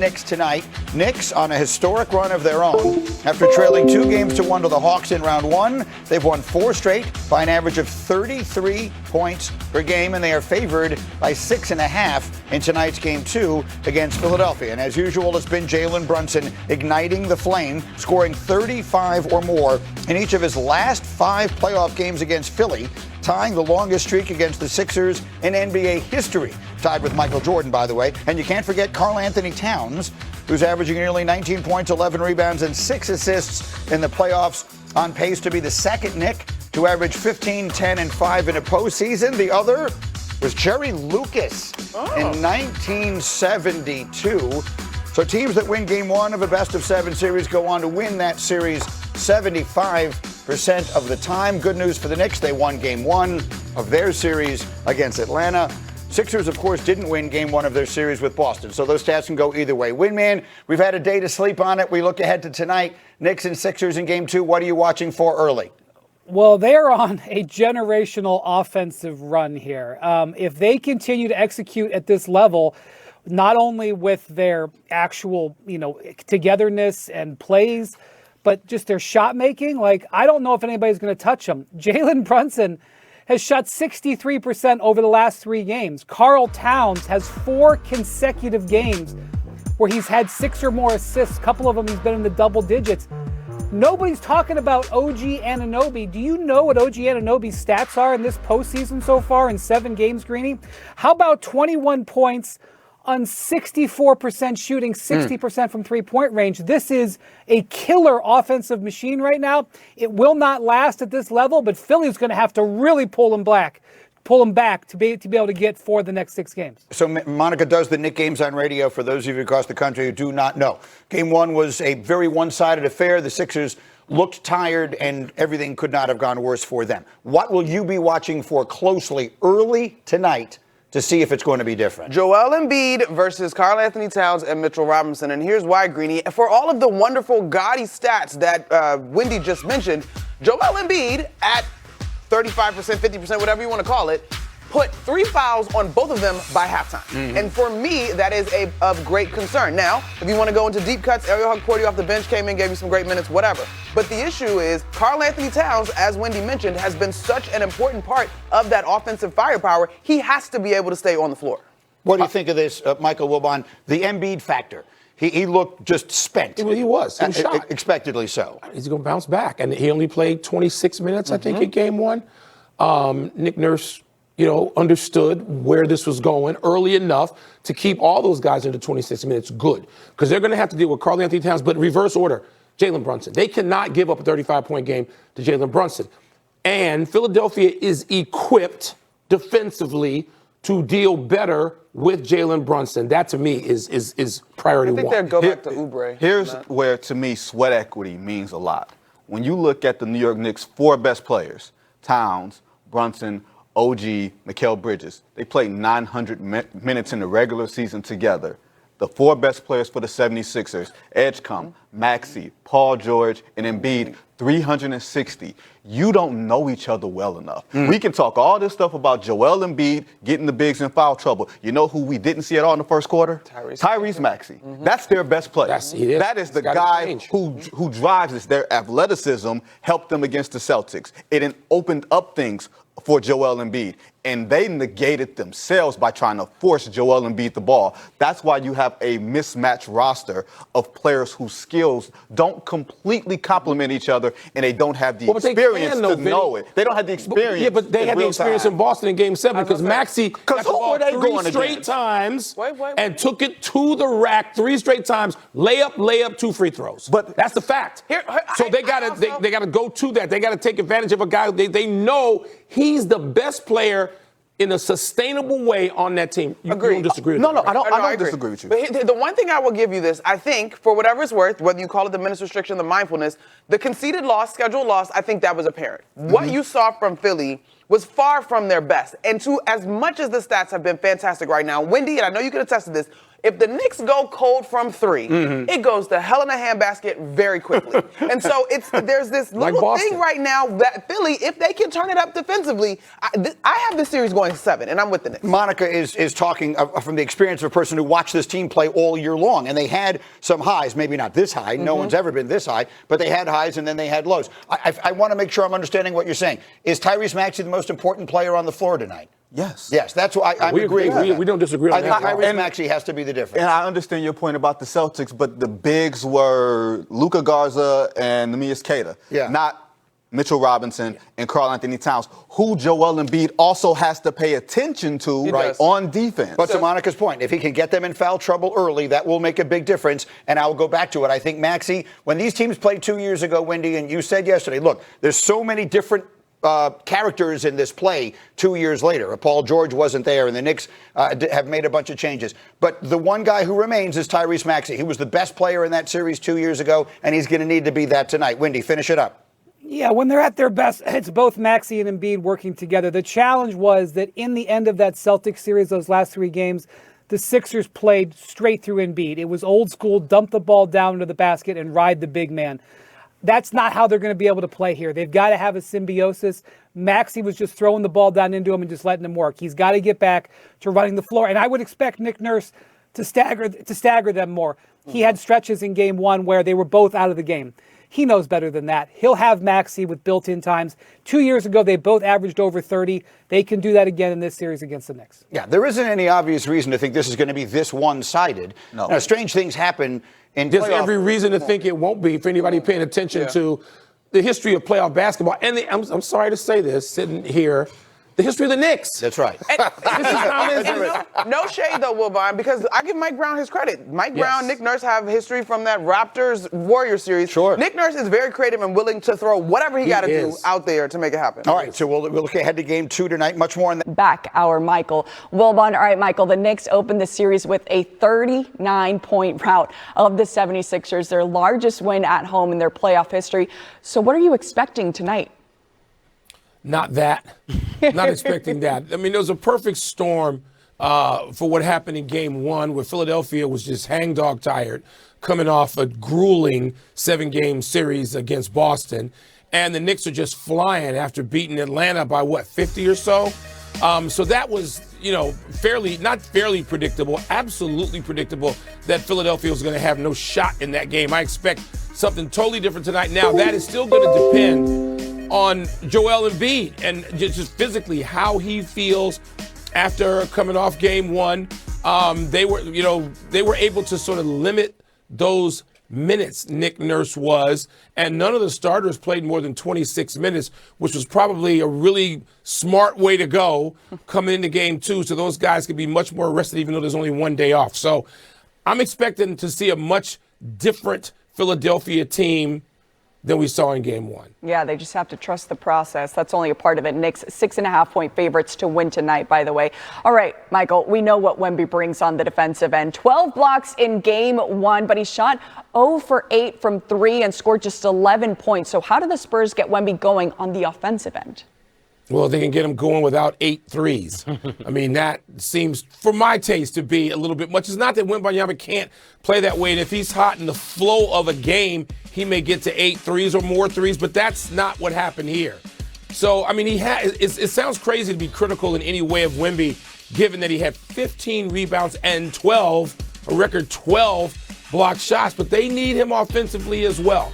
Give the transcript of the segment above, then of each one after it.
Knicks tonight. Knicks on a historic run of their own. After trailing 2-1 to the Hawks in round one, they've won 4 straight by an average of 33 points per game, and they are favored by 6.5 in tonight's game 2 against Philadelphia. And as usual, it's been Jalen Brunson igniting the flame, scoring 35 or more in each of his last 5 playoff games against Philly, tying the longest streak against the Sixers in NBA history. Tied with Michael Jordan, by the way. And you can't forget Karl-Anthony Towns, who's averaging nearly 19 points, 11 rebounds, and 6 assists in the playoffs, on pace to be the second Knick to average 15, 10, and 5 in a postseason. The other was Jerry Lucas in 1972. So teams that win game 1 of a best-of-7 series go on to win that series 75% of the time. Good news for the Knicks. They won game 1 of their series against Atlanta. Sixers, of course, didn't win game 1 of their series with Boston, so those stats can go either way. Windman, we've had a day to sleep on it. We look ahead to tonight. Knicks and Sixers in game 2. What are you watching for early? Well, they're on a generational offensive run here. If they continue to execute at this level, not only with their actual, togetherness and plays, but just their shot making, I don't know if anybody's going to touch them. Jalen Brunson has shot 63% over the last 3 games. Karl Towns has 4 consecutive games where he's had 6 or more assists. A couple of them he's been in the double digits. Nobody's talking about OG Anunoby. Do you know what OG Anunoby's stats are in this postseason so far in 7 games, Greeny? How about 21 points on 64% shooting, 60% from three-point range? This is a killer offensive machine right now. It will not last at this level, but Philly's going to have to really pull him back to be able to get for the next 6 games. So Monica does the Knick games on radio for those of you across the country who do not know. Game 1 was a very one-sided affair. The Sixers looked tired, and everything could not have gone worse for them. What will you be watching for closely early tonight to see if it's going to be different? Joel Embiid versus Karl-Anthony Towns and Mitchell Robinson. And here's why, Greeny. For all of the wonderful, gaudy stats that Wendy just mentioned, Joel Embiid at 35%, 50%, whatever you want to call it, put 3 fouls on both of them by halftime. And for me, that is of great concern. Now, if you want to go into deep cuts, Ariel Hug poured you off the bench, came in, gave you some great minutes, whatever. But the issue is Karl-Anthony Towns, as Wendy mentioned, has been such an important part of that offensive firepower. He has to be able to stay on the floor. What do you think of this, Michael Wilbon, the Embiid factor? He looked just spent. He was shot. Expectedly so. He's going to bounce back. And he only played 26 minutes, I think, in game 1. Nick Nurse, understood where this was going early enough to keep all those guys into 26 minutes good. Because they're going to have to deal with Karl-Anthony Towns, but reverse order, Jalen Brunson. They cannot give up a 35-point game to Jalen Brunson. And Philadelphia is equipped defensively to deal better with Jalen Brunson. That, to me, is priority 1. I think they'll go back to Oubre. Here's where, to me, sweat equity means a lot. When you look at the New York Knicks' 4 best players, Towns, Brunson, OG, Mikal Bridges, they played 900 minutes in the regular season together. The 4 best players for the 76ers, Edgecombe, Maxey, Paul George, and Embiid, 360. You don't know each other well enough. We can talk all this stuff about Joel Embiid getting the bigs in foul trouble. You know who we didn't see at all in the first quarter? Tyrese Maxey. That's their best player. That is the guy who drives this. Their athleticism helped them against the Celtics. It opened up things for Joel Embiid, and they negated themselves by trying to force Joel Embiid the ball. That's why you have a mismatched roster of players whose skills don't completely complement each other, and they don't have the experience to know it. They don't have the experience. Yeah, but they had the experience in Boston in Game 7 because Maxey got the ball 3 straight times and took it to the rack 3 straight times, layup, 2 free throws. But that's the fact. So they got to go to that. They got to take advantage of a guy they know he's the best player in a sustainable way on that team. You don't disagree with that? No, I don't disagree with you. But the one thing I will give you this, I think, for whatever it's worth, whether you call it the minutes restriction, the mindfulness, the conceded loss, scheduled loss, I think that was apparent. What you saw from Philly was far from their best. And to as much as the stats have been fantastic right now, Wendy, and I know you can attest to this, if the Knicks go cold from 3, it goes to hell in a handbasket very quickly. And so there's this little thing right now that Philly, if they can turn it up defensively, I have this series going 7, and I'm with the Knicks. Monica is talking from the experience of a person who watched this team play all year long, and they had some highs, maybe not this high. No one's ever been this high, but they had highs and then they had lows. I want to make sure I'm understanding what you're saying. Is Tyrese Maxey the most important player on the floor tonight? Yes. Yes, that's why I'm agreeing. We don't disagree on that. I think Tyrese Maxey has to be the difference. And I understand your point about the Celtics, but the bigs were Luka Garza and Neemias Queta, not Mitchell Robinson and Karl Anthony Towns, who Joel Embiid also has to pay attention to on defense. But to Monica's point, if he can get them in foul trouble early, that will make a big difference. And I'll go back to it. I think Maxey, when these teams played 2 years ago, Wendy, and you said yesterday, look, there's so many different characters in this play 2 years later. Paul George wasn't there, and the Knicks have made a bunch of changes. But the one guy who remains is Tyrese Maxey. He was the best player in that series 2 years ago, and he's going to need to be that tonight. Wendy, finish it up. Yeah, when they're at their best, it's both Maxey and Embiid working together. The challenge was that in the end of that Celtics series, those last 3 games, the Sixers played straight through Embiid. It was old school, dump the ball down into the basket and ride the big man. That's not how they're going to be able to play here. They've got to have a symbiosis. Maxey was just throwing the ball down into him and just letting him work. He's got to get back to running the floor. And I would expect Nick Nurse to stagger them more. He had stretches in game 1 where they were both out of the game. He knows better than that. He'll have Maxey with built-in times. 2 years ago, they both averaged over 30. They can do that again in this series against the Knicks. Yeah, there isn't any obvious reason to think this is going to be this one-sided. No. Now, strange things happen in There's every reason to think it won't be for anybody paying attention to the history of playoff basketball. And I'm sorry to say this, sitting here, the history of the Knicks. That's right. No shade, though, Wilbon, because I give Mike Brown his credit. Mike Brown, Nick Nurse have history from that Raptors-Warriors series. Sure. Nick Nurse is very creative and willing to throw whatever he got to do out there to make it happen. All right, so we'll look ahead to game 2 tonight. Much more on that. Back our Michael Wilbon. All right, Michael, the Knicks opened the series with a 39-point rout of the 76ers, their largest win at home in their playoff history. So what are you expecting tonight? Not that. Not expecting that. I mean, there was a perfect storm for what happened in game 1 where Philadelphia was just hangdog tired coming off a grueling 7-game series against Boston. And the Knicks are just flying after beating Atlanta by, 50 or so? So that was, not fairly predictable, absolutely predictable that Philadelphia was going to have no shot in that game. I expect something totally different tonight. Now, that is still going to depend on Joel Embiid and just physically how he feels after coming off game 1. They were able to sort of limit those minutes, Nick Nurse was, and none of the starters played more than 26 minutes, which was probably a really smart way to go coming into game 2, so those guys could be much more rested even though there's only 1 day off. So I'm expecting to see a much different Philadelphia team than we saw in game 1. Yeah, they just have to trust the process. That's only a part of it. Knicks 6.5-point favorites to win tonight, by the way. All right, Michael, we know what Wemby brings on the defensive end. 12 blocks in game 1, but he shot 0 for 8 from 3 and scored just 11 points. So how do the Spurs get Wemby going on the offensive end? Well, they can get him going without 8 threes. I mean, that seems, for my taste, to be a little bit much. It's not that Wembanyama can't play that way, and if he's hot in the flow of a game, he may get to 8 threes or more threes, but that's not what happened here. So, I mean, it sounds crazy to be critical in any way of Wemby, given that he had 15 rebounds and a record 12 blocked shots, but they need him offensively as well.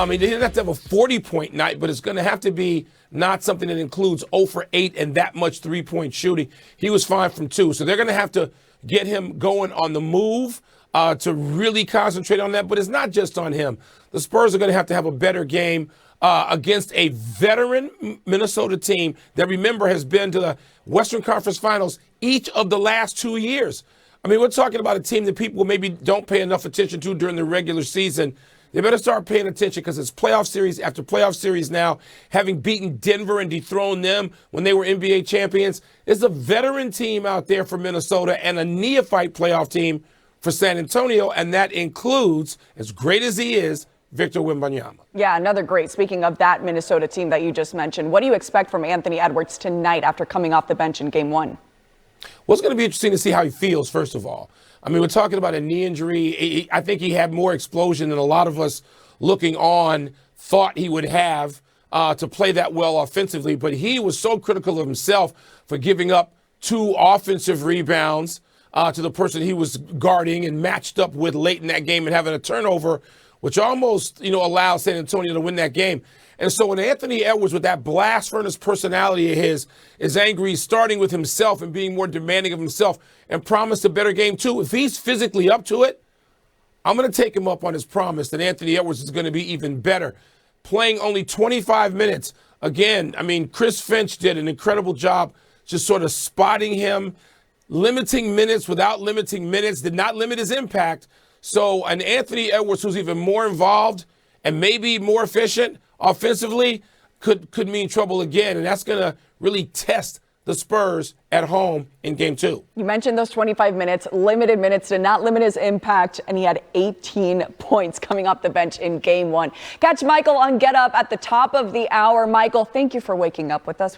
He didn't have to have a 40-point night, but it's going to have to be not something that includes 0 for 8 and that much three-point shooting. He was 5 from 2. So they're going to have to get him going on the move to really concentrate on that. But it's not just on him. The Spurs are going to have a better game against a veteran Minnesota team that, remember, has been to the Western Conference Finals each of the last 2 years. I mean, we're talking about a team that people maybe don't pay enough attention to during the regular season. They better start paying attention because it's playoff series after playoff series now, having beaten Denver and dethroned them when they were NBA champions. There's a veteran team out there for Minnesota and a neophyte playoff team for San Antonio, and that includes, as great as he is, Victor Wembanyama. Yeah, another great. Speaking of that Minnesota team that you just mentioned, what do you expect from Anthony Edwards tonight after coming off the bench in game 1? Well, it's going to be interesting to see how he feels, first of all. I mean, we're talking about a knee injury. I think he had more explosion than a lot of us looking on thought he would have to play that well offensively. But he was so critical of himself for giving up 2 offensive rebounds to the person he was guarding and matched up with late in that game and having a turnover, which almost, allowed San Antonio to win that game. And so when Anthony Edwards, with that blast furnace personality of his, is angry, starting with himself and being more demanding of himself and promised a better game too, if he's physically up to it, I'm going to take him up on his promise that Anthony Edwards is going to be even better. Playing only 25 minutes. Again, I mean, Chris Finch did an incredible job just sort of spotting him, limiting minutes without limiting minutes, did not limit his impact. So an Anthony Edwards who's even more involved and maybe more efficient offensively could mean trouble again. And that's going to really test the Spurs at home in game 2. You mentioned those 25 minutes, limited minutes, did not limit his impact, and he had 18 points coming off the bench in game 1. Catch Michael on Get Up at the top of the hour. Michael, thank you for waking up with us.